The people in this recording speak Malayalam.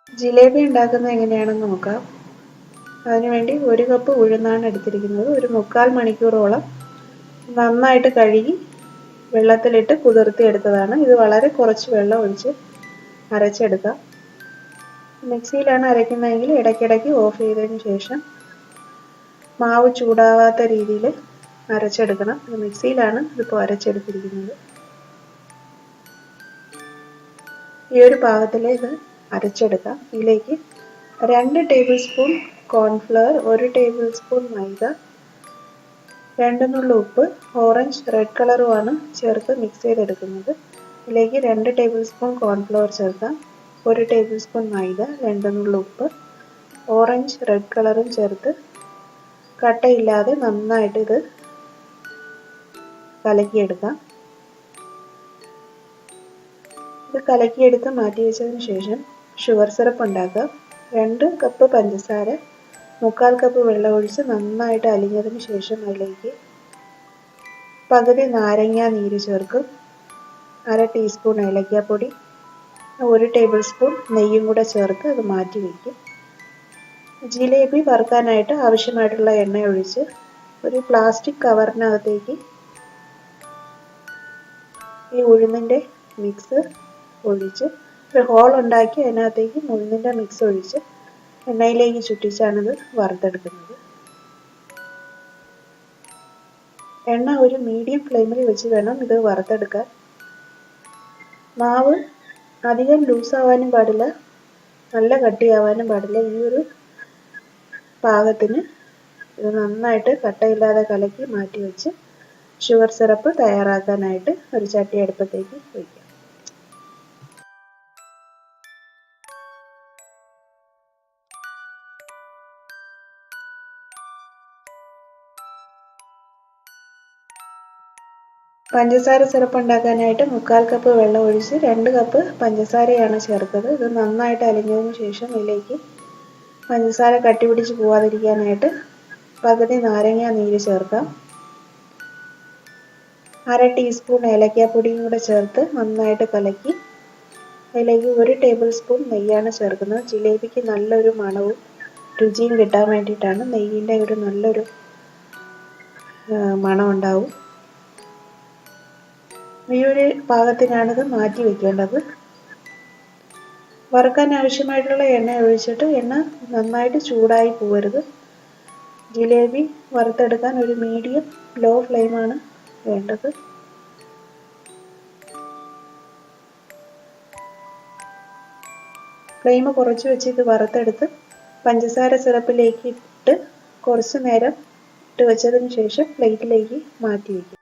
ജിലേബി ഉണ്ടാക്കുന്നത് എങ്ങനെയാണെന്ന് നോക്കാം. അതിനുവേണ്ടി 1 കപ്പ് ഉഴുന്നാണ് എടുത്തിരിക്കുന്നത്. ഒരു 3/4 മണിക്കൂറോളം നന്നായിട്ട് കഴുകി വെള്ളത്തിലിട്ട് കുതിർത്തി എടുത്തതാണ്. ഇത് വളരെ കുറച്ച് വെള്ളം ഒഴിച്ച് അരച്ചെടുക്കാം. മിക്സിയിലാണ് അരയ്ക്കുന്നതെങ്കിൽ ഇടയ്ക്കിടയ്ക്ക് ഓഫ് ചെയ്തതിന് ശേഷം മാവ് ചൂടാവാത്ത രീതിയിൽ അരച്ചെടുക്കണം. ഇത് മിക്സിയിലാണ് ഇതിപ്പോൾ അരച്ചെടുത്തിരിക്കുന്നത്. ഈ ഒരു പാകത്തിൽ ഇത് അരച്ചെടുക്കാം. ഇതിലേക്ക് 2 tablespoon cornflour, 1 tablespoon മൈദ, 2 നുള്ളു ഉപ്പ്, ഓറഞ്ച് റെഡ് കളറുമാണ് ചേർത്ത് മിക്സ് ചെയ്തെടുക്കുന്നത്. ഇതിലേക്ക് 2 ടേബിൾ സ്പൂൺ കോൺഫ്ലവർ ചേർക്കാം, 1 ടേബിൾ സ്പൂൺ മൈദ, 2 നുള്ളു ഉപ്പ്, ഓറഞ്ച് റെഡ് കളറും ചേർത്ത് കട്ടയില്ലാതെ നന്നായിട്ട് ഇത് കലക്കിയെടുക്കാം. ഇത് കലക്കിയെടുത്ത് മാറ്റി വെച്ചതിന് ശേഷം ഷുഗർ സിറപ്പ് ഉണ്ടാക്കാം. 2 കപ്പ് പഞ്ചസാര 3/4 കപ്പ് വെള്ളം ഒഴിച്ച് നന്നായിട്ട് അലിഞ്ഞതിന് ശേഷം അതിലേക്ക് പകുതി നാരങ്ങ നീര് ചേർക്കും, 1/2 ടീസ്പൂൺ ഏലക്കാപ്പൊടി, 1 ടേബിൾ സ്പൂൺ നെയ്യും കൂടെ ചേർത്ത് അത് മാറ്റി വയ്ക്കും. ജിലേബി വറുക്കാനായിട്ട് ആവശ്യമായിട്ടുള്ള എണ്ണ ഒഴിച്ച് ഒരു പ്ലാസ്റ്റിക് കവറിനകത്തേക്ക് ഈ ഉഴുന്നിൻ്റെ മിക്സ് ഒഴിച്ച് ഒരു ഹോൾ ഉണ്ടാക്കി അതിനകത്തേക്ക് ഉഴുന്നിൻ്റെ മിക്സ് ഒഴിച്ച് എണ്ണയിലേക്ക് ചുറ്റിച്ചാണിത് വറുത്തെടുക്കുന്നത്. എണ്ണ ഒരു മീഡിയം ഫ്ലെയിമിൽ വെച്ച് വേണം ഇത് വറുത്തെടുക്കാൻ. മാവ് അധികം ലൂസാവാനും പാടില്ല, നല്ല കട്ടിയാവാനും പാടില്ല. ഈ ഒരു പാകത്തിന് ഇത് നന്നായിട്ട് കട്ടയില്ലാതെ കലക്കി മാറ്റി വെച്ച് ഷുഗർ സിറപ്പ് തയ്യാറാക്കാനായിട്ട് ഒരു ചട്ടി അടുപ്പത്തേക്ക് വയ്ക്കാം. പഞ്ചസാര സിറപ്പ് ഉണ്ടാക്കാനായിട്ട് 3/4 കപ്പ് വെള്ളം ഒഴിച്ച് 2 കപ്പ് പഞ്ചസാരയാണ് ചേർത്തത്. ഇത് നന്നായിട്ട് അലിഞ്ഞതിന് ശേഷം ഇതിലേക്ക് പഞ്ചസാര കട്ടി പിടിച്ച് പോവാതിരിക്കാനായിട്ട് പകുതി നാരങ്ങ നീര് ചേർക്കാം. 1/2 ടീസ്പൂൺ ഏലക്കാപ്പൊടിയും കൂടെ ചേർത്ത് നന്നായിട്ട് കലക്കി അതിലേക്ക് 1 ടേബിൾ സ്പൂൺ നെയ്യാണ് ചേർക്കുന്നത്. ജിലേബിക്ക് നല്ലൊരു മണവും രുചിയും കിട്ടാൻ വേണ്ടിയിട്ടാണ്. നെയ്യിൻ്റെ ഒരു നല്ലൊരു മണം ഉണ്ടാവും. ഈ ഒരു പാകത്തിനാണിത് മാറ്റി വയ്ക്കേണ്ടത്. വറുക്കാൻ ആവശ്യമായിട്ടുള്ള എണ്ണ ഒഴിച്ചിട്ട് എണ്ണ നന്നായിട്ട് ചൂടായി പോകരുത്. ജിലേബി വറുത്തെടുക്കാൻ ഒരു മീഡിയം ലോ ഫ്ലെയിമാണ് വേണ്ടത്. ഫ്ലെയിം കുറച്ച് വെച്ച് ഇത് വറുത്തെടുത്ത് പഞ്ചസാര സിറപ്പിലേക്ക് ഇട്ട് കുറച്ച് നേരം ഇട്ട് വെച്ചതിന് ശേഷം പ്ലേറ്റിലേക്ക് മാറ്റി വയ്ക്കുക.